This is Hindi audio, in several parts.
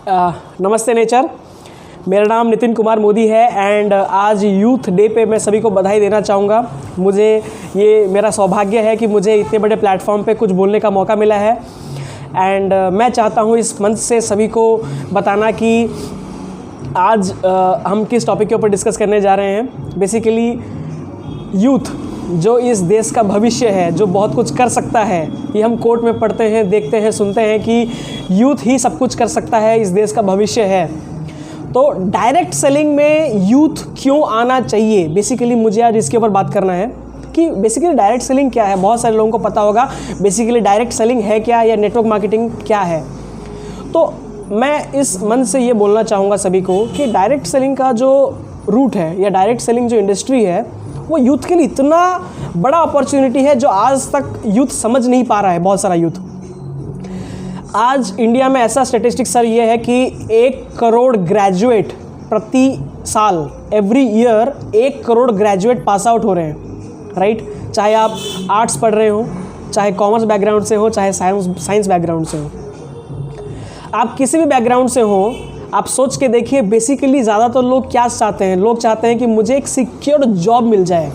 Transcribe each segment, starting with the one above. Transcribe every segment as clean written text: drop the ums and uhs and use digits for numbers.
नमस्ते नेचर। मेरा नाम नितिन कुमार मोदी है एंड आज यूथ डे पे मैं सभी को बधाई देना चाहूँगा। मुझे ये मेरा सौभाग्य है कि मुझे इतने बड़े प्लेटफॉर्म पे कुछ बोलने का मौका मिला है एंड मैं चाहता हूँ इस मंच से सभी को बताना कि आज हम किस टॉपिक के ऊपर डिस्कस करने जा रहे हैं। बेसिकली यूथ जो इस देश का भविष्य है, जो बहुत कुछ कर सकता है। ये हम कोर्ट में पढ़ते हैं, देखते हैं, सुनते हैं कि यूथ ही सब कुछ कर सकता है, इस देश का भविष्य है। तो डायरेक्ट सेलिंग में यूथ क्यों आना चाहिए, बेसिकली मुझे आज इसके ऊपर बात करना है कि बेसिकली डायरेक्ट सेलिंग क्या है। बहुत सारे लोगों को पता होगा बेसिकली डायरेक्ट सेलिंग है क्या या नेटवर्क मार्केटिंग क्या है। तो मैं इस मंच से ये बोलना चाहूँगा सभी को कि डायरेक्ट सेलिंग का जो रूट है या डायरेक्ट सेलिंग जो इंडस्ट्री है वो यूथ के लिए इतना बड़ा अपॉर्चुनिटी है जो आज तक यूथ समझ नहीं पा रहा है। बहुत सारा यूथ आज इंडिया में ऐसा स्टैटिस्टिक्स सर ये है कि 1 करोड़ ग्रेजुएट प्रति साल every year 1 crore graduate pass out हो रहे हैं, राइट। चाहे आप आर्ट्स पढ़ रहे हो, चाहे कॉमर्स बैकग्राउंड से हो, चाहे साइंस बैकग्राउंड से हो, आप किसी भी बैकग्राउंड से हो, आप सोच के देखिए बेसिकली ज़्यादातर लोग क्या चाहते हैं। लोग चाहते हैं कि मुझे एक सिक्योर जॉब मिल जाए।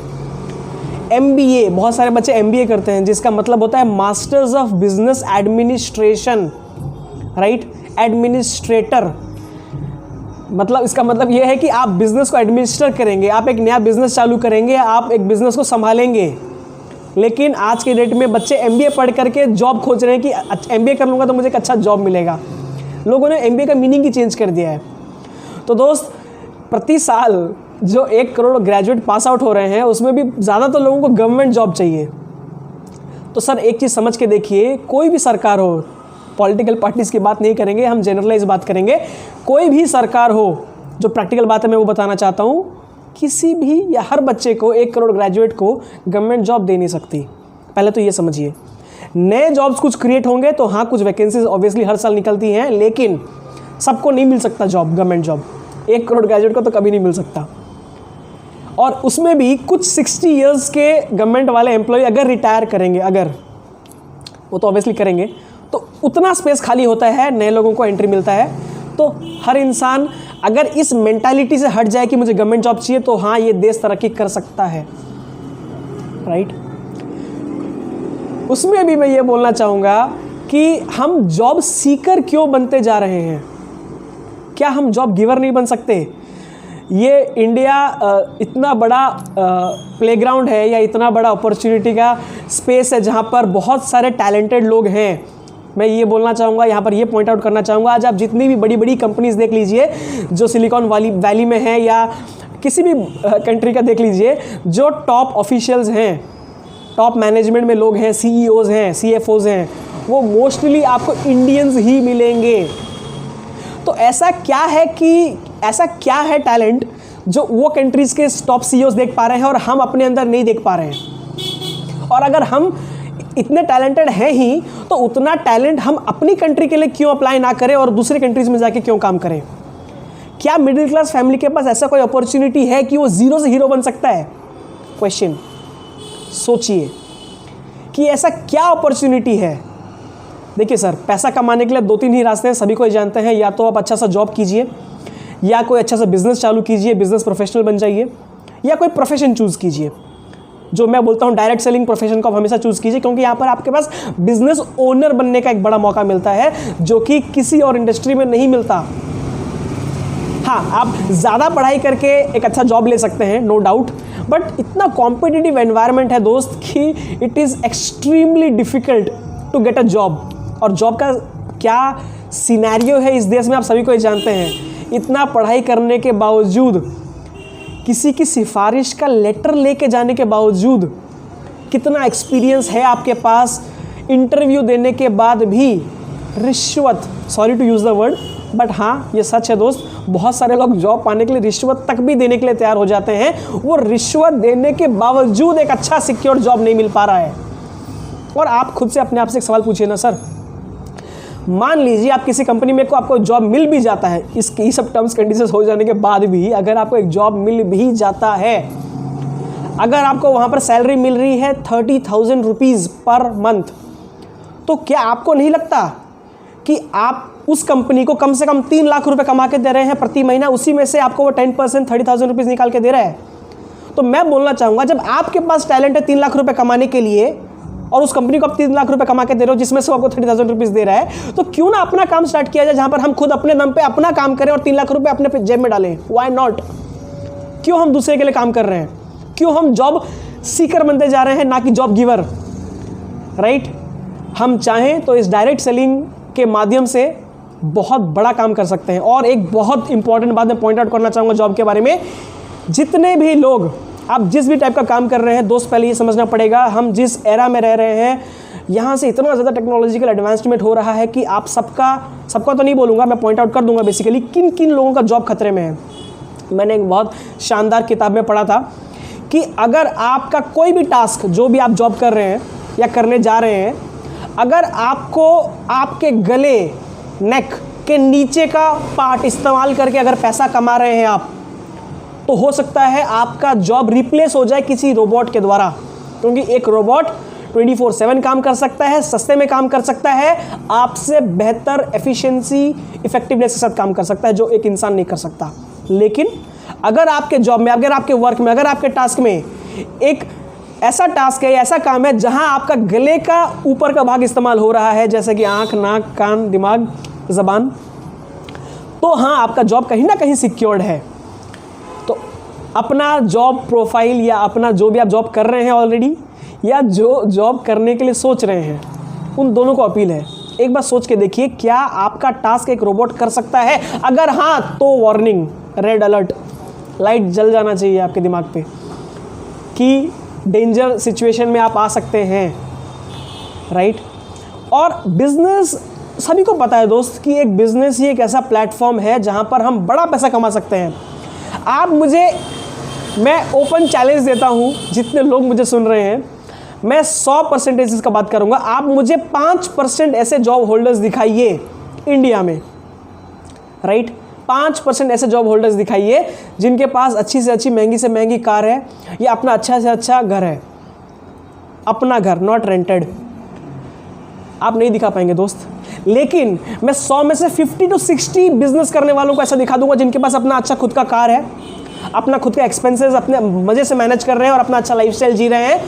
MBA, बहुत सारे बच्चे MBA करते हैं जिसका मतलब होता है masters of business administration, right. Administrator मतलब इसका मतलब ये है कि आप बिजनेस को एडमिनिस्टर करेंगे, आप एक नया बिजनेस चालू करेंगे, आप एक बिजनेस को संभालेंगे। लेकिन आज के डेट में बच्चे MBA पढ़ करके जॉब खोज रहे हैं कि MBA कर लूँगा तो मुझे एक अच्छा जॉब मिलेगा। लोगों ने MBA का मीनिंग ही चेंज कर दिया है। तो दोस्त, प्रति साल जो 1 करोड़ ग्रेजुएट पास आउट हो रहे हैं उसमें भी ज़्यादातर लोगों को गवर्नमेंट जॉब चाहिए। तो सर एक चीज़ समझ के देखिए, कोई भी सरकार हो, पॉलिटिकल पार्टीज़ की बात नहीं करेंगे, हम जनरलाइज बात करेंगे। कोई भी सरकार हो, जो प्रैक्टिकल बात है मैं वो बताना चाहता हूँ, किसी भी या हर बच्चे को 1 करोड़ ग्रेजुएट को गवर्नमेंट जॉब दे नहीं सकती। पहले तो ये समझिए। नए जॉब्स कुछ क्रिएट होंगे तो हाँ, कुछ वैकेंसीज ऑब्वियसली हर साल निकलती हैं, लेकिन सबको नहीं मिल सकता job, government job 1 crore graduate को तो कभी नहीं मिल सकता। और उसमें भी कुछ 60 इयर्स के गवर्नमेंट वाले एम्प्लॉय अगर रिटायर करेंगे, अगर वो तो ऑब्वियसली करेंगे, तो उतना स्पेस खाली होता है, नए लोगों को एंट्री मिलता है। तो हर इंसान अगर इस मेंटालिटी से हट जाए कि मुझे गवर्नमेंट जॉब चाहिए तो हाँ, ये देश तरक्की कर सकता है, राइट। उसमें भी मैं ये बोलना चाहूँगा कि हम जॉब सीकर क्यों बनते जा रहे हैं। क्या हम जॉब गिवर नहीं बन सकते? ये इंडिया इतना बड़ा प्लेग्राउंड है या इतना बड़ा अपॉर्चुनिटी का स्पेस है जहाँ पर बहुत सारे टैलेंटेड लोग हैं। मैं ये बोलना चाहूँगा, यहाँ पर ये पॉइंट आउट करना चाहूँगा, आज आप जितनी भी बड़ी बड़ी कंपनीज देख लीजिए जो सिलिकॉन वैली में है या किसी भी कंट्री का देख लीजिए, जो टॉप ऑफिशियल्स हैं, टॉप मैनेजमेंट में लोग हैं, CEOs हैं, CFOs हैं, वो मोस्टली आपको इंडियंस ही मिलेंगे। तो ऐसा क्या है टैलेंट जो वो कंट्रीज़ के टॉप CEOs देख पा रहे हैं और हम अपने अंदर नहीं देख पा रहे हैं। और अगर हम इतने टैलेंटेड हैं ही तो उतना टैलेंट हम अपनी कंट्री के लिए क्यों अप्लाई ना करें और दूसरे कंट्रीज़ में जाके क्यों काम करें। क्या मिडिल क्लास फैमिली के पास ऐसा कोई अपॉर्चुनिटी है कि वो ज़ीरो से हीरो बन सकता है? क्वेश्चन सोचिए कि ऐसा क्या अपॉर्चुनिटी है। देखिए सर, पैसा कमाने के लिए 2-3 ही रास्ते हैं, सभी को जानते हैं। या तो आप अच्छा सा जॉब कीजिए, या कोई अच्छा सा बिजनेस चालू कीजिए, बिजनेस प्रोफेशनल बन जाइए, या कोई प्रोफेशन चूज़ कीजिए। जो मैं बोलता हूँ डायरेक्ट सेलिंग प्रोफेशन को आप हमेशा चूज़ कीजिए, क्योंकि यहाँ पर आपके पास बिजनेस ओनर बनने का एक बड़ा मौका मिलता है जो कि किसी और इंडस्ट्री में नहीं मिलता। हाँ, आप ज़्यादा पढ़ाई करके एक अच्छा जॉब ले सकते हैं, नो डाउट, बट इतना कॉम्पिटिटिव एनवायरनमेंट है दोस्त कि it is extremely difficult to get a job. और जॉब का क्या सिनेरियो है इस देश में आप सभी को जानते हैं। इतना पढ़ाई करने के बावजूद, किसी की सिफारिश का लेटर लेके जाने के बावजूद, कितना एक्सपीरियंस है आपके पास, इंटरव्यू देने के बाद भी रिश्वत, sorry to use the word, but हाँ ये सच है दोस्त, बहुत सारे लोग जॉब पाने के लिए रिश्वत तक भी देने के लिए तैयार हो जाते हैं। वो रिश्वत देने के बावजूद एक अच्छा सिक्योर जॉब नहीं मिल पा रहा है। और आप खुद से अपने आप से एक सवाल पूछिए ना सर, मान लीजिए आप किसी कंपनी में को आपको जॉब मिल भी जाता है, इसकी सब टर्म्स कंडीशंस हो जाने के बाद भी अगर आपको एक जॉब मिल भी जाता है, अगर आपको वहाँ पर सैलरी मिल रही है 30,000 रुपीज़ पर मंथ, तो क्या आपको नहीं लगता कि आप उस कंपनी को कम से कम 3 लाख रुपए कमा के दे रहे हैं प्रति महीना, उसी में से आपको वो 10% 30,000 रुपीज़ निकाल के दे रहा है। तो मैं बोलना चाहूँगा, जब आपके पास टैलेंट है 3 लाख रुपए कमाने के लिए और उस कंपनी को आप 3 लाख रुपए कमा के दे रहे हो जिसमें से आपको 30,000 रुपीज़ दे रहा है, तो क्यों ना अपना काम स्टार्ट किया जाए जहाँ पर हम खुद अपने दम पे अपना काम करें और 3 लाख रुपए अपने जेब में डालें। Why not? क्यों हम दूसरे के लिए काम कर रहे हैं? क्यों हम जॉब सीकर बनते जा रहे हैं, ना कि जॉब गिवर? राइट? हम चाहें तो इस डायरेक्ट सेलिंग के माध्यम से बहुत बड़ा काम कर सकते हैं। और एक बहुत इंपॉर्टेंट बात मैं पॉइंट आउट करना चाहूँगा जॉब के बारे में, जितने भी लोग आप जिस भी टाइप का काम कर रहे हैं दोस्त, पहले ये समझना पड़ेगा, हम जिस एरा में रह रहे हैं यहाँ से इतना ज़्यादा टेक्नोलॉजिकल एडवांसमेंट हो रहा है कि आप सबका तो नहीं बोलूँगा, मैं पॉइंट आउट कर दूंगा बेसिकली किन किन लोगों का जॉब खतरे में है। मैंने एक बहुत शानदार किताब में पढ़ा था कि अगर आपका कोई भी टास्क, जो भी आप जॉब कर रहे हैं या करने जा रहे हैं, अगर आपको आपके गले, नेक के नीचे का पार्ट इस्तेमाल करके अगर पैसा कमा रहे हैं आप, तो हो सकता है आपका जॉब रिप्लेस हो जाए किसी रोबोट के द्वारा, क्योंकि एक रोबोट 24/7 काम कर सकता है, सस्ते में काम कर सकता है, आपसे बेहतर एफिशिएंसी, इफेक्टिवनेस के साथ काम कर सकता है, जो एक इंसान नहीं कर सकता। लेकिन अगर आपके जॉब में, अगर आपके वर्क में, अगर आपके टास्क में एक ऐसा टास्क है, ऐसा काम है जहां आपका गले का ऊपर का भाग इस्तेमाल हो रहा है, जैसे कि आंख, नाक, कान, दिमाग, ज़बान, तो हाँ, आपका जॉब कहीं ना कहीं सिक्योर्ड है। तो अपना जॉब प्रोफाइल या अपना जो भी आप जॉब कर रहे हैं ऑलरेडी, या जो जॉब करने के लिए सोच रहे हैं, उन दोनों को अपील है, एक बार सोच के देखिए, क्या आपका टास्क एक रोबोट कर सकता है? अगर हाँ, तो वार्निंग, रेड अलर्ट, लाइट जल जाना चाहिए आपके दिमाग पे कि डेंजर सिचुएशन में आप आ सकते हैं। राइट? और बिजनेस, सभी को पता है दोस्त कि एक बिजनेस ही एक ऐसा प्लेटफॉर्म है जहां पर हम बड़ा पैसा कमा सकते हैं। मैं ओपन चैलेंज देता हूं, जितने लोग मुझे सुन रहे हैं, मैं 100% का बात करूंगा, आप मुझे 5% ऐसे जॉब होल्डर्स दिखाइए इंडिया में। राइट? 5% ऐसे जॉब होल्डर्स दिखाइए जिनके पास अच्छी से अच्छी, महंगी से महंगी कार है, या अपना अच्छा से अच्छा घर है, अपना घर, नॉट रेंटेड। आप नहीं दिखा पाएंगे दोस्त। लेकिन मैं 100 में से 50 to 60 बिजनेस करने वालों को ऐसा दिखा दूंगा जिनके पास अपना अच्छा खुद का कार है, अपना खुद का एक्सपेंसेस अपने मज़े से मैनेज कर रहे हैं और अपना अच्छा लाइफस्टाइल जी रहे हैं,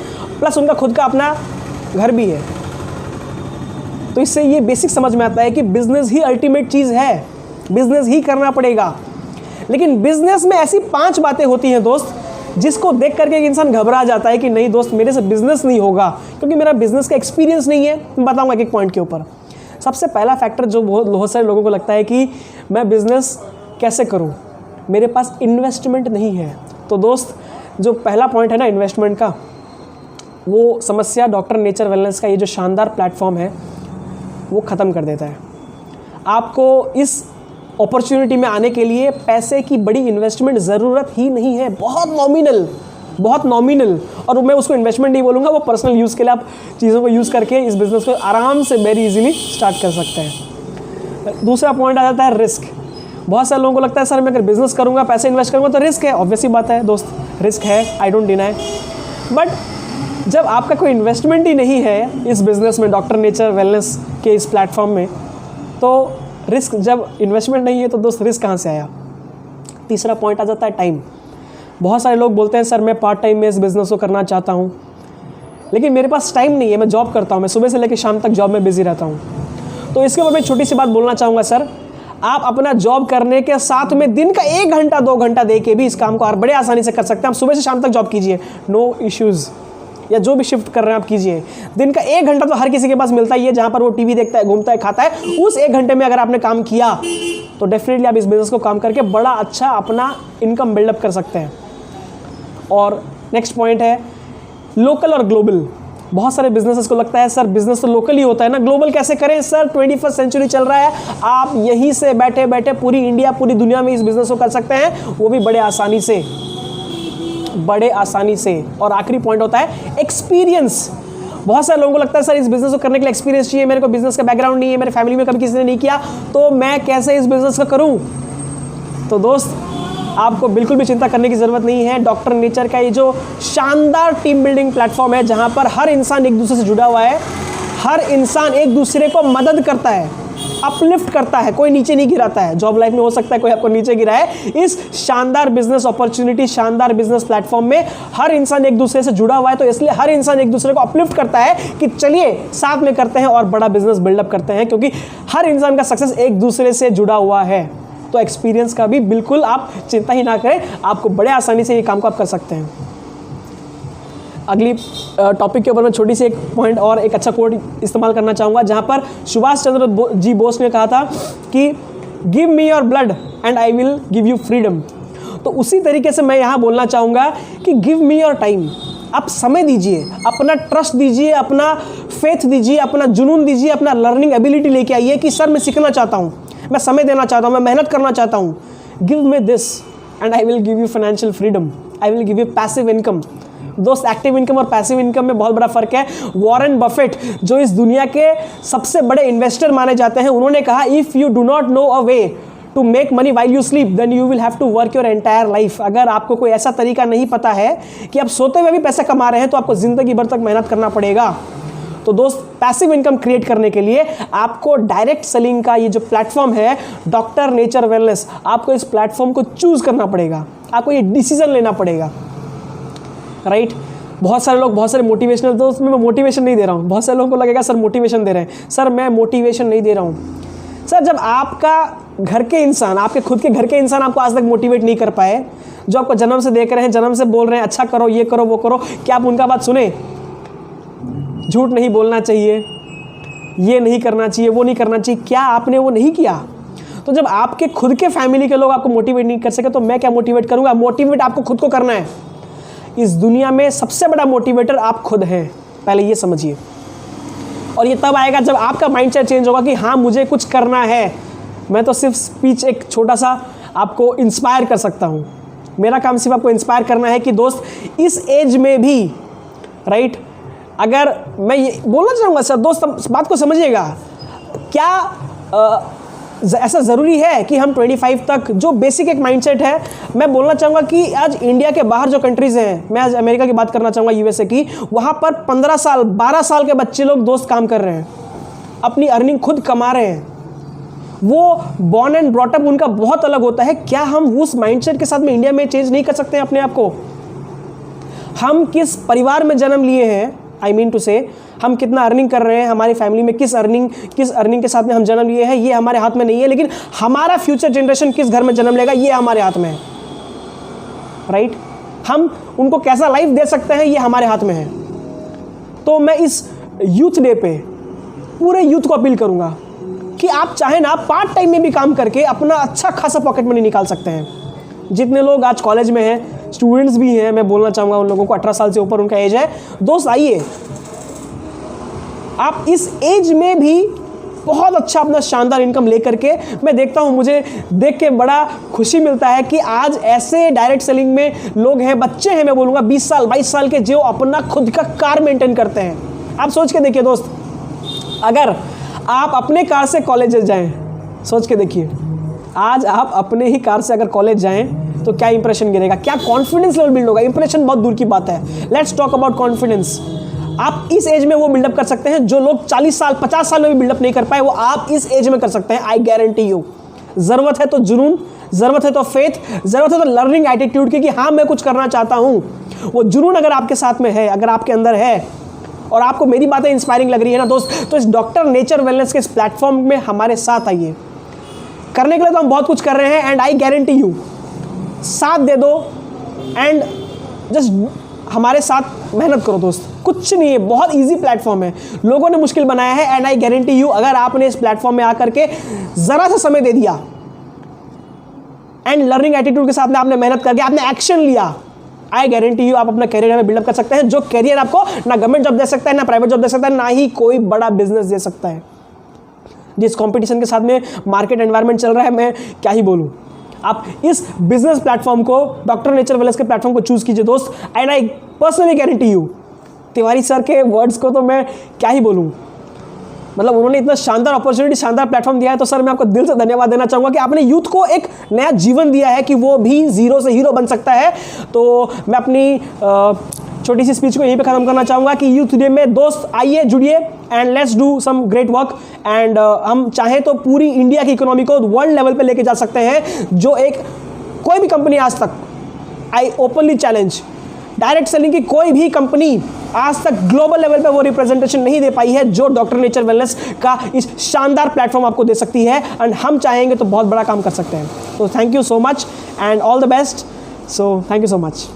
प्लस उनका खुद का अपना घर भी है। तो इससे ये बेसिक समझ में आता है कि बिजनेस ही अल्टीमेट चीज़ है, बिजनेस ही करना पड़ेगा। लेकिन बिजनेस में ऐसी 5 बातें होती हैं दोस्त, जिसको देख करके एक इंसान घबरा जाता है कि नहीं दोस्त, मेरे से बिजनेस नहीं होगा क्योंकि मेरा बिजनेस का एक्सपीरियंस नहीं है। मैं बताऊंगा एक पॉइंट के ऊपर। सबसे पहला फैक्टर जो बहुत सारे लोगों को लगता है कि मैं बिजनेस कैसे करूं, मेरे पास इन्वेस्टमेंट नहीं है। तो दोस्त, जो पहला पॉइंट है ना इन्वेस्टमेंट का, वो समस्या डॉक्टर नेचर वेलनेस का ये जो शानदार प्लेटफॉर्म है वो ख़त्म कर देता है। आपको इस अपॉर्चुनिटी में आने के लिए पैसे की बड़ी इन्वेस्टमेंट ज़रूरत ही नहीं है, बहुत नॉमिनल। और मैं उसको इन्वेस्टमेंट नहीं बोलूँगा, वो पर्सनल यूज़ के लिए आप चीज़ों को यूज़ करके इस बिज़नेस को आराम से वेरी इजीली स्टार्ट कर सकते हैं। दूसरा पॉइंट आ जाता है रिस्क। बहुत सारे लोगों को लगता है सर मैं अगर बिज़नेस करूँगा, पैसे इन्वेस्ट करूँगा तो रिस्क है। ऑब्वियसली बात है दोस्त, रिस्क है, आई डोंट डिनाई। बट जब आपका कोई इन्वेस्टमेंट ही नहीं है इस बिज़नेस में, डॉक्टर नेचर वेलनेस के इस प्लेटफॉर्म में, तो रिस्क, जब इन्वेस्टमेंट नहीं है तो दोस्त रिस्क कहाँ से आया? तीसरा पॉइंट आ जाता है टाइम। बहुत सारे लोग बोलते हैं सर मैं पार्ट टाइम में इस बिज़नेस को करना चाहता हूँ, लेकिन मेरे पास टाइम नहीं है, मैं जॉब करता हूँ, मैं सुबह से लेकर शाम तक जॉब में बिजी रहता हूँ। तो इसके ऊपर मैं छोटी सी बात बोलना चाहूँगा, सर आप अपना जॉब करने के साथ में दिन का 1 घंटा 2 घंटा दे के भी इस काम को बड़े आसानी से कर सकते हैं। आप सुबह से शाम तक जॉब कीजिए, नो इश्यूज़, या जो भी शिफ्ट कर रहे हैं आप कीजिए। दिन का 1 घंटा तो हर किसी के पास मिलता ही है, जहाँ पर वो टीवी देखता है, घूमता है, खाता है। उस 1 घंटे में अगर आपने काम किया तो डेफिनेटली आप इस बिज़नेस को काम करके बड़ा अच्छा अपना इनकम बिल्डअप कर सकते हैं। और नेक्स्ट पॉइंट है लोकल और ग्लोबल। बहुत सारे बिजनेसेस को लगता है सर बिजनेस तो लोकल ही होता है ना, ग्लोबल कैसे करें सर, 21st सेंचुरी चल रहा है, आप यहीं से बैठे बैठे पूरी इंडिया, पूरी दुनिया में इस बिज़नेस को कर सकते हैं, वो भी बड़े आसानी से। और आखिरी पॉइंट होता है एक्सपीरियंस। बहुत सारे लोगों को लगता है सर इस बिज़नेस को करने के लिए एक्सपीरियंस चाहिए, मेरे को बिज़नेस का बैकग्राउंड नहीं है, मेरे फैमिली में कभी किसी ने नहीं किया, तो मैं कैसे इस बिज़नेस को करूं? तो दोस्त आपको बिल्कुल भी चिंता करने की ज़रूरत नहीं है। डॉक्टर नेचर का ये जो शानदार टीम बिल्डिंग प्लेटफॉर्म है, जहां पर हर इंसान एक दूसरे से जुड़ा हुआ है, हर इंसान एक दूसरे को मदद करता है, अपलिफ्ट करता है, कोई नीचे नहीं गिराता है। जॉब लाइफ में हो सकता है कोई आपको नीचे गिरा है, इस शानदार बिजनेस अपॉर्चुनिटी, शानदार बिजनेस प्लेटफॉर्म में हर इंसान एक दूसरे से जुड़ा हुआ है, तो इसलिए हर इंसान एक दूसरे को अपलिफ्ट करता है कि चलिए साथ में करते हैं और बड़ा बिजनेस बिल्डअप करते हैं, क्योंकि हर इंसान का सक्सेस एक दूसरे से जुड़ा हुआ है। तो एक्सपीरियंस का भी बिल्कुल आप चिंता ही ना करें, आपको बड़े आसानी से ये काम को आप कर सकते हैं। अगली टॉपिक के ऊपर मैं छोटी सी एक पॉइंट और एक अच्छा कोड इस्तेमाल करना चाहूँगा, जहाँ पर सुभाष चंद्र जी बोस ने कहा था कि give me your blood and I will give you freedom. तो उसी तरीके से मैं यहाँ बोलना चाहूँगा कि गिव मी योर टाइम, आप समय दीजिए, अपना ट्रस्ट दीजिए, अपना फेथ दीजिए, अपना जुनून दीजिए, अपना लर्निंग एबिलिटी लेके आइए कि सर मैं सीखना चाहता हूँ, मैं समय देना चाहता हूँ, मैं मेहनत करना चाहता हूँ। Give me this and I will give you financial freedom, I will give you passive income. दोस्त, एक्टिव इनकम और पैसिव इनकम में बहुत बड़ा फर्क है। वॉरेन बफेट जो इस दुनिया के सबसे बड़े इन्वेस्टर माने जाते हैं, उन्होंने कहा if you do not know a way to make money while you sleep then you will have to work your entire life. अगर आपको कोई ऐसा तरीका नहीं पता है कि आप सोते हुए भी पैसा कमा रहे हैं, तो आपको ज़िंदगी भर तक मेहनत करना पड़ेगा। तो दोस्त, पैसिव इनकम क्रिएट करने के लिए आपको डायरेक्ट सेलिंग का ये जो प्लेटफॉर्म है डॉक्टर नेचर वेलनेस, आपको इस प्लेटफॉर्म को चूज़ करना पड़ेगा, आपको ये डिसीजन लेना पड़ेगा, राइट। बहुत सारे लोग, बहुत सारे मोटिवेशनल, दोस्त मैं मोटिवेशन नहीं दे रहा हूँ। बहुत सारे लोगों को लगेगा सर मोटिवेशन दे रहे हैं। सर मैं मोटिवेशन नहीं दे रहा हूँ। सर जब आपका घर के इंसान, आपके खुद के घर के इंसान आपको आज तक मोटिवेट नहीं कर पाए, जो आपको जन्म से देख रहे हैं, जन्म से बोल रहे हैं अच्छा करो, ये करो, वो करो, क्या आप उनका बात सुने? झूठ नहीं बोलना चाहिए, ये नहीं करना चाहिए, वो नहीं करना चाहिए, क्या आपने वो नहीं किया? तो जब आपके खुद के फैमिली के लोग आपको मोटिवेट नहीं कर सके, तो मैं क्या मोटिवेट करूँगा? मोटिवेट आपको खुद को करना है। इस दुनिया में सबसे बड़ा मोटिवेटर आप खुद हैं, पहले ये समझिए। और ये तब आएगा जब आपका माइंडसेट चेंज होगा कि हाँ मुझे कुछ करना है। मैं तो सिर्फ स्पीच एक छोटा सा आपको इंस्पायर कर सकता हूँ। मेरा काम सिर्फ आपको इंस्पायर करना है कि दोस्त इस एज में भी, राइट, अगर मैं ये बोलना चाहूँगा सर, दोस्त बात को समझिएगा, क्या ऐसा ज़रूरी है कि हम 25 तक, जो बेसिक एक माइंडसेट है, मैं बोलना चाहूँगा कि आज इंडिया के बाहर जो कंट्रीज़ हैं, मैं आज अमेरिका की बात करना चाहूँगा, यूएसए की, वहाँ पर 15 साल 12 साल के बच्चे लोग दोस्त काम कर रहे हैं, अपनी अर्निंग खुद कमा रहे हैं। वो बॉर्न एंड ब्रॉट अप उनका बहुत अलग होता है। क्या हम उस माइंडसेट के साथ में इंडिया में चेंज नहीं कर सकते हैं अपने आप को? हम किस परिवार में जन्म लिए हैं, आई मीन टू से, हम कितना अर्निंग कर रहे हैं, हमारी फैमिली में किस अर्निंग के साथ में हम जन्म लिए हैं, ये हमारे हाथ में नहीं है। लेकिन हमारा फ्यूचर जनरेशन किस घर में जन्म लेगा, ये हमारे हाथ में है, राइट। हम उनको कैसा लाइफ दे सकते हैं, ये हमारे हाथ में है। तो मैं इस यूथ डे पे पूरे यूथ को अपील करूंगा कि आप चाहे ना पार्ट टाइम में भी काम करके अपना अच्छा खासा पॉकेट मनी निकाल सकते हैं। जितने लोग आज कॉलेज में हैं, स्टूडेंट्स भी हैं, मैं बोलना चाहूँगा उन लोगों को, 18 साल से ऊपर उनका एज है, दोस्त आइए, आप इस एज में भी बहुत अच्छा अपना शानदार इनकम लेकर के, मैं देखता हूँ, मुझे देख के बड़ा खुशी मिलता है कि आज ऐसे डायरेक्ट सेलिंग में लोग हैं, बच्चे हैं, मैं बोलूँगा 20 साल 22 साल के, जो अपना खुद का कार मेंटेन करते हैं। आप सोच के देखिए दोस्त, अगर आप अपने कार से कॉलेज जाएं, सोच के देखिए, आज आप अपने ही कार से अगर कॉलेज जाएं तो क्या इंप्रेशन गिरेगा, क्या कॉन्फिडेंस लेवल बिल्ड होगा। इंप्रेशन बहुत दूर की बात है, लेट्स टॉक अबाउट कॉन्फिडेंस। आप इस एज में वो बिल्डअप कर सकते हैं जो लोग 40 साल 50 साल में भी बिल्डअप नहीं कर पाए, वो आप इस एज में कर सकते हैं, आई गारंटी यू। ज़रूरत है तो जुनून, ज़रूरत है तो फेथ, ज़रूरत है तो लर्निंग एटीट्यूड की, कि हाँ मैं कुछ करना चाहता हूँ। वो जुनून अगर आपके साथ में है, अगर आपके अंदर है, और आपको मेरी बातें इंस्पायरिंग लग रही है ना दोस्त, तो इस डॉक्टर नेचर वेलनेस के इस प्लेटफॉर्म में हमारे साथ आइए। करने के लिए तो हम बहुत कुछ कर रहे हैं, एंड आई गारंटी यू, साथ दे दो एंड जस्ट हमारे साथ मेहनत करो दोस्त। कुछ नहीं है, बहुत इजी प्लेटफॉर्म है, लोगों ने मुश्किल बनाया है, एंड आई गारंटी यू, अगर आपने इस प्लेटफॉर्म में आकर के ज़रा सा समय दे दिया एंड लर्निंग एटीट्यूड के साथ में आपने मेहनत करके आपने एक्शन लिया, आई गारंटी यू आप अपना करियर में बिल्डअप कर सकते हैं, जो करियर आपको ना गवर्नमेंट जॉब दे सकता है, ना प्राइवेट जॉब दे सकता है, ना ही कोई बड़ा बिजनेस दे सकता है। जिस कंपटीशन के साथ में मार्केट एनवायरनमेंट चल रहा है, मैं क्या ही बोलूँ। आप इस बिजनेस प्लेटफॉर्म को, डॉक्टर नेचर वेलनेस के प्लेटफॉर्म को चूज़ कीजिए दोस्त, and I personally guarantee you, Tiwari sir के वर्ड्स को तो मैं क्या ही बोलूँ, मतलब उन्होंने इतना शानदार अपॉर्चुनिटी, शानदार प्लेटफॉर्म दिया है, तो सर मैं आपको दिल से धन्यवाद देना चाहूँगा कि आपने यूथ को एक नया जीवन दिया है कि वो भी जीरो से हीरो बन सकता है। तो मैं अपनी छोटी सी स्पीच को यहीं पे ख़त्म करना चाहूँगा कि यूथ डे में दोस्त आइए, जुड़िए and let's do some great work. And हम चाहे तो पूरी इंडिया की इकोनॉमी को वर्ल्ड लेवल पे लेके जा सकते हैं, जो एक कोई भी कंपनी आज तक, आई ओपनली चैलेंज, डायरेक्ट सेलिंग की कोई भी कंपनी आज तक ग्लोबल लेवल पे वो रिप्रेजेंटेशन नहीं दे पाई है जो डॉक्टर नेचर वेलनेस का इस शानदार प्लेटफॉर्म आपको दे सकती है। एंड हम चाहेंगे तो बहुत बड़ा काम कर सकते हैं। तो thank you so much and all the best. So thank you so much.